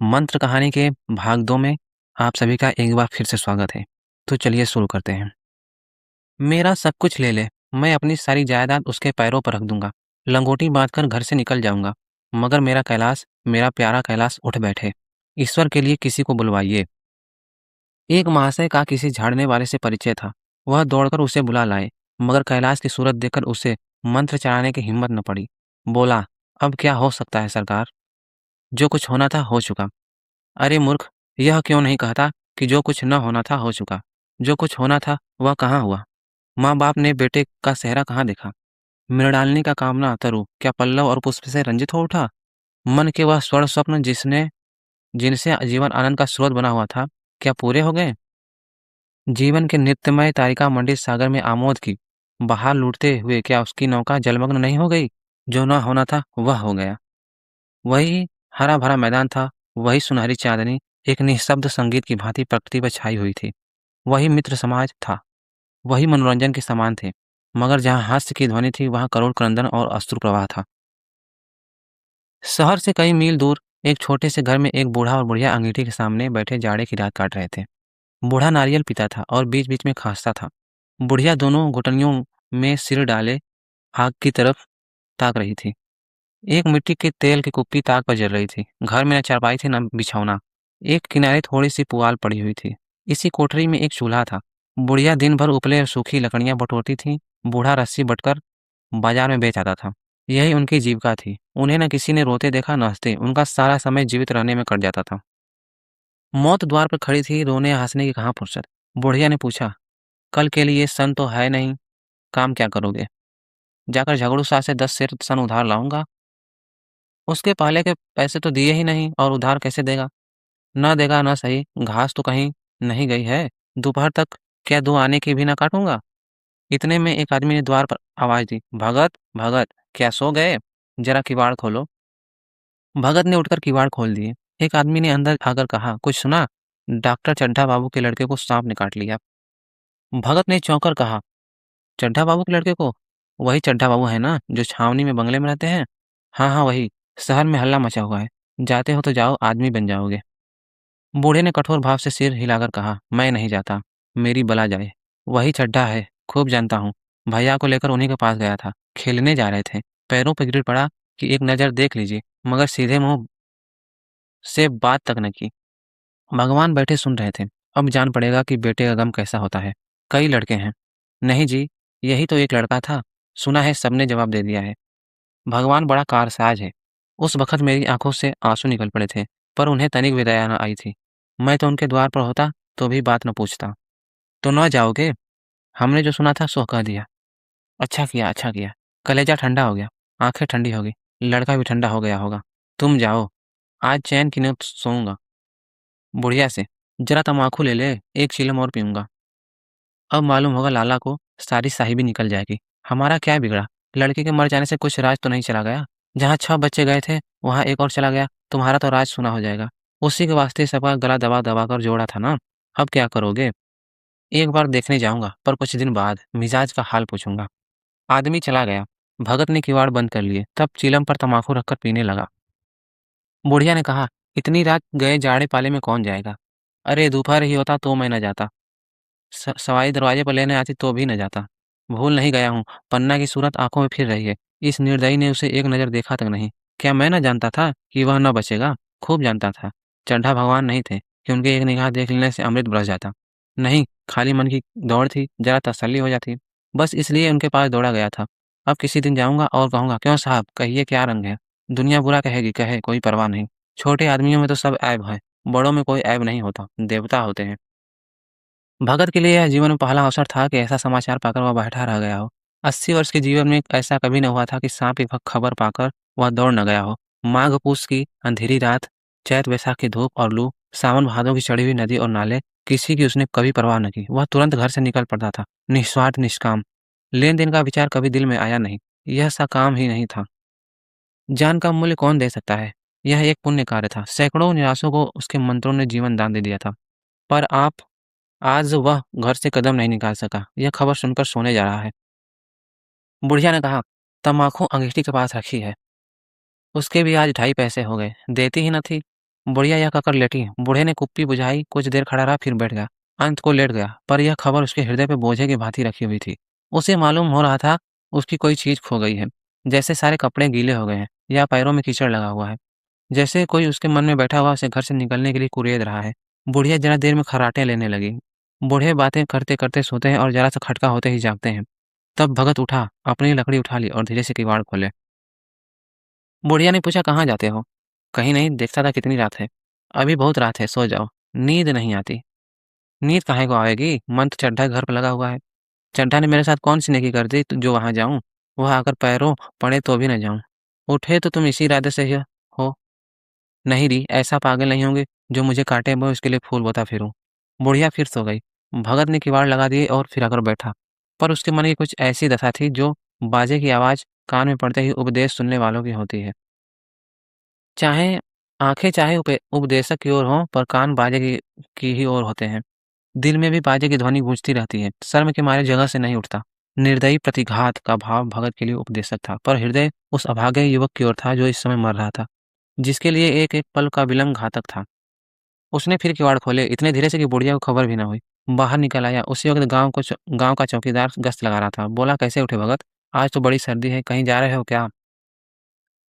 मंत्र कहानी के भाग 2 में आप सभी का एक बार फिर से स्वागत है। तो चलिए शुरू करते हैं। मेरा सब कुछ ले ले, मैं अपनी सारी जायदाद उसके पैरों पर रख दूंगा, लंगोटी बांधकर घर से निकल जाऊंगा, मगर मेरा प्यारा कैलाश उठ बैठे। ईश्वर के लिए किसी को बुलवाइए। एक महाशय का किसी झाड़ने वाले से परिचय था। वह दौड़कर उसे बुला लाए, मगर कैलाश की सूरत देखकर उसे मंत्र चढ़ाने की हिम्मत न पड़ी। बोला, अब क्या हो सकता है सरकार? जो कुछ होना था हो चुका। अरे मूर्ख, यह क्यों नहीं कहता कि जो कुछ न होना था हो चुका? जो कुछ होना था वह कहाँ हुआ? माँ बाप ने बेटे का सेहरा कहाँ देखा? मृणालिनी का कामना तरु क्या पल्लव और पुष्प से रंजित हो उठा? मन के वह स्वर्ण स्वप्न जिनसे जीवन आनंद का स्रोत बना हुआ था, क्या पूरे हो गए? जीवन के नित्यमय तारिका मंडित सागर में आमोद की बहार लूटते हुए क्या उसकी नौका जलमग्न नहीं हो गई? जो न होना था वह हो गया। वही हरा भरा मैदान था, वही सुनहरी चांदनी एक निःशब्द संगीत की भांति प्रकृति पर छाई हुई थी। वही मित्र समाज था, वही मनोरंजन के समान थे, मगर जहाँ हास्य की ध्वनि थी वहाँ करोड़ क्रंदन और अश्रु प्रवाह था। शहर से कई मील दूर एक छोटे से घर में एक बूढ़ा और बुढ़िया अंगीठी के सामने बैठे जाड़े की रात काट रहे थे। बूढ़ा नारियल पीता था और बीच बीच में खांसता था। बुढ़िया दोनों घुटनियों में सिर डाले आग की तरफ ताक रही थी। एक मिट्टी के तेल की कुप्पी ताक पर जल रही थी। घर में न चारपाई थी न बिछौना। एक किनारे थोड़ी सी पुआल पड़ी हुई थी। इसी कोठरी में एक चूल्हा था। बुढ़िया दिन भर उपले और सूखी लकड़ियां बटोरती थी। बूढ़ा रस्सी बटकर बाजार में बेच आता था। यही उनकी जीविका थी। उन्हें न किसी ने रोते देखा न हंसते। उनका सारा समय जीवित रहने में कट जाता था। मौत द्वार पर खड़ी थी, रोने हंसने की कहाँ फुर्सत। बुढ़िया ने पूछा, कल के लिए सन तो है नहीं, काम क्या करोगे? जाकर झगड़ू सा से 10 सेर सन उधार लाऊंगा। उसके पहले के पैसे तो दिए ही नहीं और उधार कैसे देगा? न देगा न सही, घास तो कहीं नहीं गई है। दोपहर तक क्या 2 आने की भी ना काटूंगा। इतने में एक आदमी ने द्वार पर आवाज दी, भगत भगत, क्या सो गए? जरा किवाड़ खोलो। भगत ने उठकर किवाड़ खोल दिए। एक आदमी ने अंदर आकर कहा, कुछ सुना? डॉक्टर चड्ढा बाबू के लड़के को सांप ने काट लिया। भगत ने चौंक कर कहा, चड्ढा बाबू के लड़के को? वही चड्ढा बाबू है ना जो छावनी में बंगले में रहते हैं? हाँ हाँ वही। शहर में हल्ला मचा हुआ है। जाते हो तो जाओ, आदमी बन जाओगे। बूढ़े ने कठोर भाव से सिर हिलाकर कहा, मैं नहीं जाता, मेरी बला जाए। वही चड्ढा है, खूब जानता हूँ। भैया को लेकर उन्हीं के पास गया था, खेलने जा रहे थे। पैरों पर गिर पड़ा कि एक नज़र देख लीजिए, मगर सीधे मुंह से बात तक न की। भगवान बैठे सुन रहे थे। अब जान पड़ेगा कि बेटे का गम कैसा होता है। कई लड़के हैं। नहीं जी, यही तो एक लड़का था। सुना है सबने जवाब दे दिया है। भगवान बड़ा कारसाज है। उस वक़्त मेरी आँखों से आँसू निकल पड़े थे, पर उन्हें तनिक भी दया न आई थी। मैं तो उनके द्वार पर होता तो भी बात न पूछता। तो न जाओगे? हमने जो सुना था सो कह दिया। अच्छा किया, अच्छा किया। कलेजा ठंडा हो गया, आँखें ठंडी हो गई, लड़का भी ठंडा हो गया होगा। तुम जाओ, आज चैन की नींद सोऊँगा। बुढ़िया से, जरा तम्बाकू ले ले, एक चिलम और पीऊँगा। अब मालूम होगा लाला को, सारी साहिबी निकल जाएगी। हमारा क्या बिगड़ा? लड़के के मर जाने से कुछ राज तो नहीं चला गया? जहाँ 6 बच्चे गए थे, वहाँ एक और चला गया, तुम्हारा तो राज सूना हो जाएगा। उसी के वास्ते सबका गला दबा-दबा कर जोड़ा था ना। अब क्या करोगे? एक बार देखने जाऊँगा, पर कुछ दिन बाद मिजाज का हाल पूछूँगा। आदमी चला गया। भगत ने किवाड़ बंद कर लिए, तब चिलम पर तम्बाकू रखकर पीने लगा। बुढ़िया ने कहा, इतनी रात गए जाड़े पाले में कौन जाएगा? अरे दोपहर ही होता तो मैं न जाता। सवाई दरवाजे पर लेने आती तो भी न जाता। भूल नहीं गया हूँ, पन्ना की सूरत आंखों में फिर रही है। इस निर्दयी ने उसे एक नज़र देखा तक नहीं। क्या मैं न जानता था कि वह न बचेगा? खूब जानता था। चड्ढा भगवान नहीं थे कि उनके एक निगाह देख लेने से अमृत बरस जाता। नहीं, खाली मन की दौड़ थी, जरा तसल्ली हो जाती। बस इसलिए उनके पास दौड़ा गया था। अब किसी दिन जाऊंगा और कहूंगा, क्यों साहब, कहिए क्या रंग है? दुनिया बुरा कहेगी, कहे, कोई परवाह नहीं। छोटे आदमियों में तो सब ऐब है, बड़ों में कोई ऐब नहीं होता, देवता होते हैं। भगत के लिए यह जीवन में पहला अवसर था कि ऐसा समाचार पाकर वह बैठा रह गया हो। 80 वर्ष के जीवन में ऐसा कभी न हुआ था कि सांप की खबर पाकर वह दौड़ न गया हो। माघ पूस की अंधेरी रात, चैत वैसाख की धूप और लू, सावन भादों की चढ़ी हुई नदी और नाले, किसी की उसने कभी परवाह न की। वह तुरंत घर से निकल पड़ता था, निस्वार्थ निष्काम। लेन देन का विचार कभी दिल में आया नहीं। यह सा काम ही नहीं था। जान का मूल्य कौन दे सकता है? यह एक पुण्य कार्य था। सैकड़ों निराशों को उसके मंत्रों ने जीवन दान दे दिया था। पर आज वह घर से कदम नहीं निकाल सका। यह खबर सुनकर सोने जा रहा है। बुढ़िया ने कहा, तम्बाकू अंगीठी के पास रखी है, उसके भी आज 2.5 पैसे हो गए, देती ही न थी। बुढ़िया यह कहकर लेटी। बूढ़े ने कुप्पी बुझाई, कुछ देर खड़ा रहा, फिर बैठ गया। अंत को लेट गया, पर यह खबर उसके हृदय पे बोझे की भांति रखी हुई थी। उसे मालूम हो रहा था उसकी कोई चीज़ खो गई है, जैसे सारे कपड़े गीले हो गए हैं या पैरों में कीचड़ लगा हुआ है, जैसे कोई उसके मन में बैठा हुआ उसे घर से निकलने के लिए कुरेद रहा है। बुढ़िया जरा देर में खर्राटे लेने लगी। बूढ़े बातें करते-करते सोते हैं और जरा-सा खटका होते ही जागते हैं। तब भगत उठा, अपनी लकड़ी उठा ली और धीरे से किवाड़ खोले। बुढ़िया ने पूछा, "कहाँ जाते हो?" "कहीं नहीं, देखता था कितनी रात है।" "अभी बहुत रात है, सो जाओ।" "नींद नहीं आती।" "नींद काहे को आएगी? मन तो चड्ढा घर पे लगा हुआ है। चड्ढा ने मेरे साथ कौन-सी नेकी कर दी जो वहाँ जाऊँ? वह आकर पैरों पड़े तो भी न जाऊँ। उठे तो तुम इसी इरादे से ही हो। नहीं री, ऐसा पागल नहीं होंगे जो मुझे काटे मैं उसके लिए फूल बोता फिरूँ।" बुढ़िया फिर सो गई। भगत ने किवाड़ लगा दिए और फिर आकर बैठा। पर उसके मन की कुछ ऐसी दशा थी जो बाजे की आवाज़ कान में पड़ते ही उपदेश सुनने वालों की होती है। चाहे आँखें चाहे उपदेशक की ओर हों, पर कान बाजे की ही ओर होते हैं। दिल में भी बाजे की ध्वनि गूंजती रहती है। शर्म के मारे जगह से नहीं उठता। निर्दयी प्रतिघात का भाव भगत के लिए उपदेशक था, पर हृदय उस अभागे युवक की ओर था जो इस समय मर रहा था, जिसके लिए एक-एक पल का विलंब घातक था। उसने फिर किवाड़ खोले, इतने धीरे से कि बुढ़िया को खबर भी न हुई। बाहर निकल आया। उसी वक़्त गाँव का चौकीदार गश्त लगा रहा था। बोला, "कैसे उठे भगत? आज तो बड़ी सर्दी है, कहीं जा रहे हो क्या?"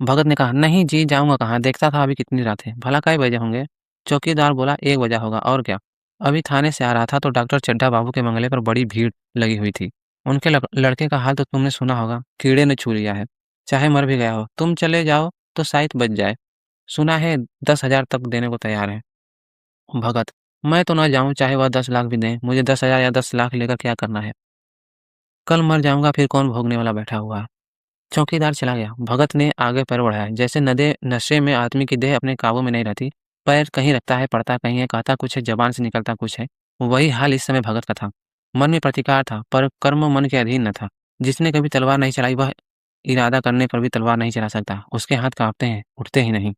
भगत ने कहा, "नहीं जी, जाऊँगा कहाँ? देखता था अभी कितनी रात है। भला कै बजे होंगे?" चौकीदार बोला, "1 बजा होगा, और क्या?" अभी थाने से आ रहा था तो डॉक्टर चड्ढा बाबू के बंगले पर बड़ी भीड़ लगी हुई थी। उनके लड़के का हाल तो तुमने सुना होगा, कीड़े ने छू लिया है। चाहे मर भी गया हो, तुम चले जाओ तो शायद बच जाए। सुना है 10,000 तक देने को तैयार हैं। भगत, मैं तो ना जाऊँ, चाहे वह 10 लाख भी दें। मुझे 10,000 या 10 लाख लेकर क्या करना है? कल मर जाऊँगा, फिर कौन भोगने वाला बैठा हुआ है? चौकीदार चला गया। भगत ने आगे पैर बढ़ाया। जैसे नशे में आदमी की देह अपने काबू में नहीं रहती। पैर कहीं रखता है, पड़ता कहीं है, कहता कुछ है, ज़बान से निकलता कुछ है। वही हाल इस समय भगत का था। मन में प्रतिकार था, पर कर्म मन के अधीन न था। जिसने कभी तलवार नहीं चलाई, वह इरादा करने पर भी तलवार नहीं चला सकता। उसके हाथ काँपते हैं, उठते ही नहीं।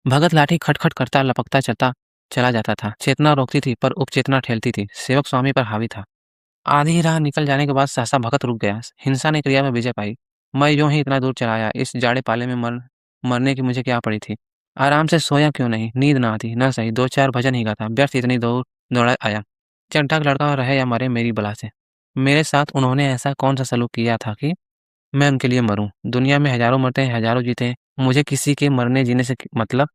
भगत लाठी खट-खट करता, लपकता चला जाता था। चेतना रोकती थी, पर उपचेतना ठेलती थी। सेवक स्वामी पर हावी था। आधी राह निकल जाने के बाद सहसा भगत रुक गया। हिंसा ने क्रिया में विजय पाई। मैं यूँ ही इतना दूर चला आया। इस जाड़े पाले में मरने की मुझे क्या पड़ी थी? आराम से सोया क्यों नहीं? नींद ना आती, ना सही 2-4 भजन ही गाता। व्यर्थ इतनी दौड़ा आया। चड्ढा का लड़का रहे या मरे मेरी बला से। मेरे साथ उन्होंने ऐसा कौन-सा सलूक किया था कि मैं उनके लिए मरूँ? दुनिया में हज़ारों मरते हैं, हज़ारों जीते हैं। मुझे किसी के मरने-जीने से मतलब?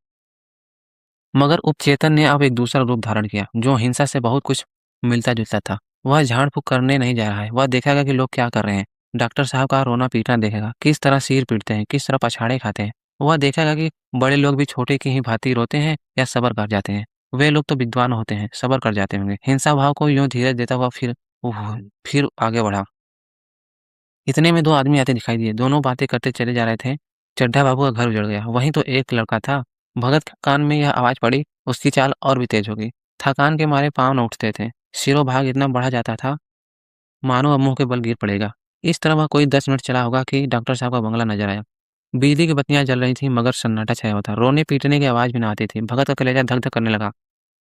मगर उपचेतन ने अब एक दूसरा रूप धारण किया, जो हिंसा से बहुत कुछ मिलता-जुलता था। वह झाड़-फूँक करने नहीं जा रहा है, वह देखेगा कि लोग क्या कर रहे हैं। डॉक्टर साहब का रोना-पीटना देखेगा, किस तरह सिर पीटते हैं, किस तरह पछाड़े खाते हैं। वह देखेगा कि बड़े लोग भी छोटे की ही भाँति रोते हैं या सब्र कर जाते हैं। वे लोग तो विद्वान होते हैं, सब्र कर जाते होंगे। हिंसा भाव को यूँ धीरज देता हुआ फिर आगे बढ़ा। इतने में 2 आदमी आते दिखाई दिए। दोनों बातें करते चले जा रहे थे। चड्ढा बाबू का घर उजड़ गया। वहीं तो एक लड़का था। भगत के कान में यह आवाज़ पड़ी, उसकी चाल और भी तेज़ हो गई। थकान के मारे पाँव न उठते थे। सिरों-भाग इतना बढ़ा जाता था, मानो अब मुँह के बल गिर पड़ेगा। इस तरह वह कोई 10 मिनट चला होगा कि डॉक्टर साहब का बंगला नज़र आया। बिजली की बत्तियाँ जल रही थीं, मगर सन्नाटा छाया हुआ था। रोने-पीटने की आवाज़ भी न आती थी। भगत का कलेजा धक-धक करने लगा।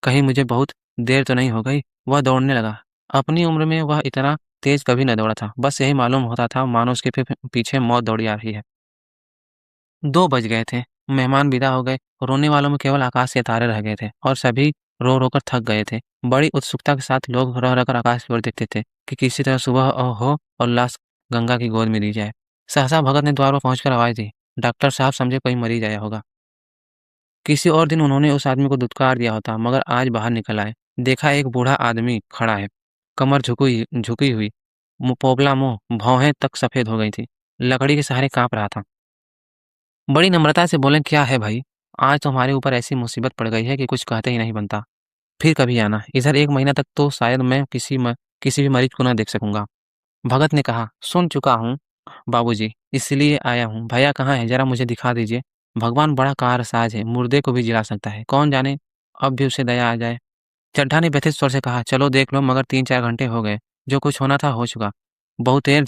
कहीं मुझे बहुत देर तो नहीं हो गई? वह दौड़ने लगा। अपनी उम्र में वह इतना तेज़ कभी न दौड़ा था। बस यही मालूम होता था मानो उसके पीछे मौत दौड़ी आ रही है। 2 बज गए थे। मेहमान विदा हो गए। रोने वालों में केवल आकाश के तारे रह गए थे और सभी रो-रो कर थक गए थे। बड़ी उत्सुकता के साथ लोग रह-रह कर आकाश की ओर देखते थे कि किसी तरह सुबह हो और लाश गंगा की गोद में दी जाए। सहसा भगत ने द्वार पर पहुँचकर आवाज़ दी। डॉक्टर साहब समझे कोई मर ही गया होगा। किसी और दिन उन्होंने उस आदमी को धुतकार दिया होता, मगर आज बाहर निकल आए। देखा एक बूढ़ा आदमी खड़ा है, कमर झुकी हुई, पोपला मुँह, भौहें तक सफ़ेद हो गई थी। लकड़ी के सहारे काँप रहा था। बड़ी नम्रता से बोले, "क्या है भाई? आज तो हमारे ऊपर ऐसी मुसीबत पड़ गई है कि कुछ कहते ही नहीं बनता। फिर कभी आना। इधर 1 महीना तक तो शायद मैं किसी भी मरीज़ को ना देख सकूँगा।" भगत ने कहा, "सुन चुका हूँ बाबूजी, इसलिए आया हूँ। भैया कहाँ है? ज़रा मुझे दिखा दीजिए। भगवान बड़ा कारसाज़ है, मुर्दे को भी जिला सकता है। कौन जाने अब भी उसे दया आ जाए।" चड्ढा ने व्यथित स्वर से कहा, "चलो देख लो, मगर 3-4 घंटे हो गए। जो कुछ होना था हो चुका। बहुतेर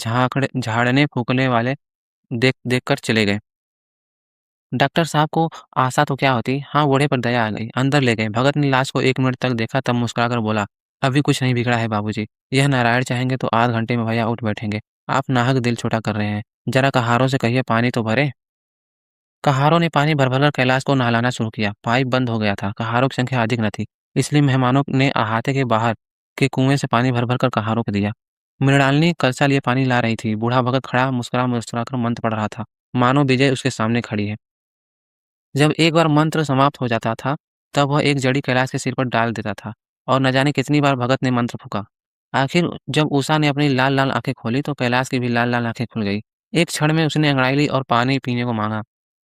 झाड़ने-फूँकने वाले देख कर चले गए। डॉक्टर साहब को आशा तो क्या होती, हाँ, बूढ़े पर दया आ गई। अंदर ले गए। भगत ने लाश को 1 मिनट तक देखा, तब मुस्कुराकर बोला, "अभी कुछ नहीं बिगड़ा है बाबूजी। यह नारायण चाहेंगे तो आध घंटे में भैया उठ बैठेंगे। आप नाहक दिल छोटा कर रहे हैं। ज़रा कहारों से कहिए पानी तो भरे।" कहारों ने पानी भर-भर कर कैलाश को नहलाना शुरू किया। पाइप बंद हो गया था, कहारों की संख्या अधिक न थी, इसलिए मेहमानों ने अहाते के बाहर के कुएँ से पानी भर-भर कर कहारों को दिया। मृणालिनी कलसा लिए पानी ला रही थी। बूढ़ा भगत खड़ा मुस्कुरा-मुस्कुरा कर मंत्र पढ़ रहा था, मानो विजय उसके सामने खड़ी है। जब एक बार मंत्र समाप्त हो जाता था, तब वह एक जड़ी कैलाश के सिर पर डाल देता था और न जाने कितनी बार भगत ने मंत्र फूँका। आखिर जब उषा ने अपनी लाल-लाल आँखें खोली, तो कैलाश की भी लाल-लाल आँखें खुल गई। एक क्षण में उसने अंगड़ाई ली और पानी पीने को माँगा।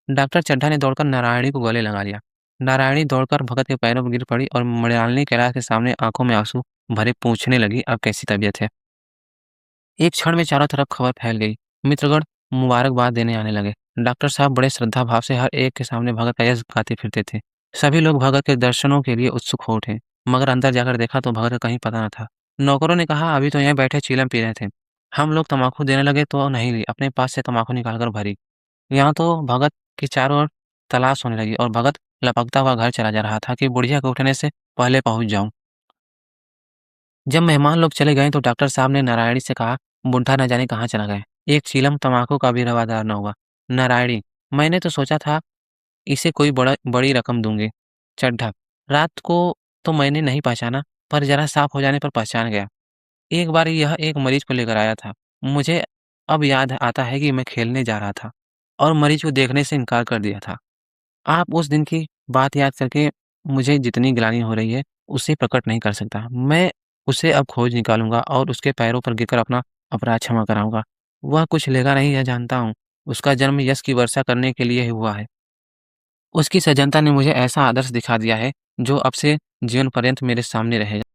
डॉक्टर चड्ढा ने दौड़कर नारायणी को गले लगा लिया। नारायणी दौड़कर भगत के पैरों पर गिर पड़ी और मृणालिनी कैलाश के सामने आँखों में आँसू भरे पूछने लगी, अब कैसी तबीयत है? एक क्षण में चारों तरफ खबर फैल गई। मित्रगण मुबारकबाद देने आने लगे। डॉक्टर साहब बड़े श्रद्धा भाव से हर एक के सामने भगत का यश गाते फिरते थे। सभी लोग भगत के दर्शनों के लिए उत्सुक हो उठे, मगर अंदर जाकर देखा तो भगत का कहीं पता न था। नौकरों ने कहा, अभी तो यहाँ बैठे चीलम पी रहे थे। हम लोग तम्बाकू देने लगे तो नहीं ली, अपने पास से तम्बाकू निकालकर भरी। यहाँ तो भगत की चारों ओर तलाश होने लगी और भगत लपकता हुआ घर चला जा रहा था कि बुढ़िया के उठने से पहले पहुंच जाऊं। जब मेहमान लोग चले गए तो डॉक्टर साहब ने नारायणी से कहा, बुढ़ा न जाने कहाँ चला गया, एक चीलम तम्बाकू का भी रवादार न हुआ। नारायणी, मैंने तो सोचा था इसे कोई बड़ी रकम दूंगी। चड्ढा, रात को तो मैंने नहीं पहचाना, पर जरा साफ हो जाने पर पहचान गया। एक बार यह एक मरीज को लेकर आया था। मुझे अब याद आता है कि मैं खेलने जा रहा था और मरीज को देखने से इनकार कर दिया था। आप उस दिन की बात याद करके मुझे जितनी ग्लानि हो रही है, उसे प्रकट नहीं कर सकता। मैं उसे अब खोज निकालूँगा और उसके पैरों पर गिरकर अपना अपराध क्षमा कराऊँगा। वह कुछ लेगा नहीं, यह जानता हूँ। उसका जन्म यश की वर्षा करने के लिए ही हुआ है। उसकी सज्जनता ने मुझे ऐसा आदर्श दिखा दिया है, जो अब से जीवन पर्यंत मेरे सामने रहेगा।